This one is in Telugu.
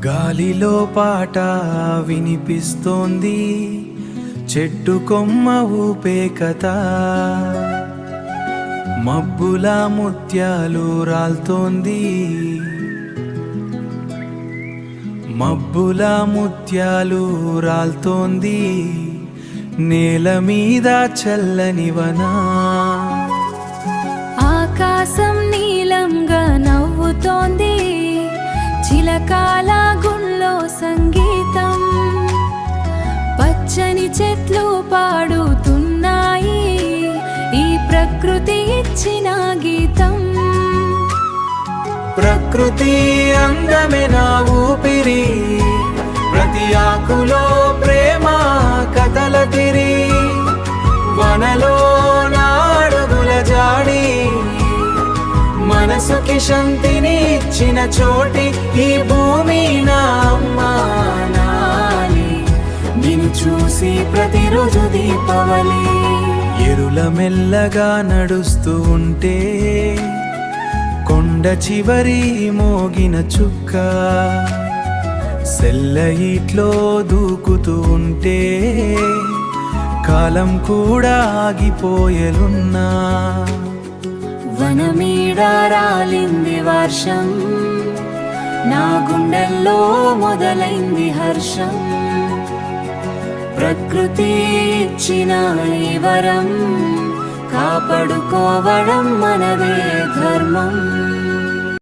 గాలిలో పాట వినిపిస్తోంది, చెట్టు కొమ్మ ఊపే కథ. మబ్బుల ముత్యాలు రాల్తోంది, మబ్బుల ముత్యాలు రాల్తోంది, నేల మీద చల్లనివనా. ఆకాశం నీలంగా నవ్వుతోంది, చిలకాల గుళ్ళో సంగీతం. పచ్చని చెట్లు పాడుతున్నాయి, ఈ ప్రకృతి ఇచ్చిన గీతం. ప్రకృతి అందమే నా ఊపిరి, ప్రతి ఆకులో ప్రేమ కథల తిరి. వనలో నాడుగుల జాడి, మనసుకి శాంతిని ఇచ్చిన చోటి. ఈ భూమి నా అమ్మ నాలి, నిన్ను చూసి ప్రతిరోజు దీపావళి. ఎరుల మెల్లగా నడుస్తూ ఉంటే, కొండ చివరి మోగిన చుక్క. సెల్లయిట్లో దూకుతూ ఉంటే, కాలం కూడా ఆగిపోయేలున్నా. వనమీడ రాలింది వర్షం, నా గుండెల్లో మొదలైంది హర్షం. ప్రకృతి ఇచ్చిన ఈ వరం, కాపాడుకోవడం మనదే ధర్మం.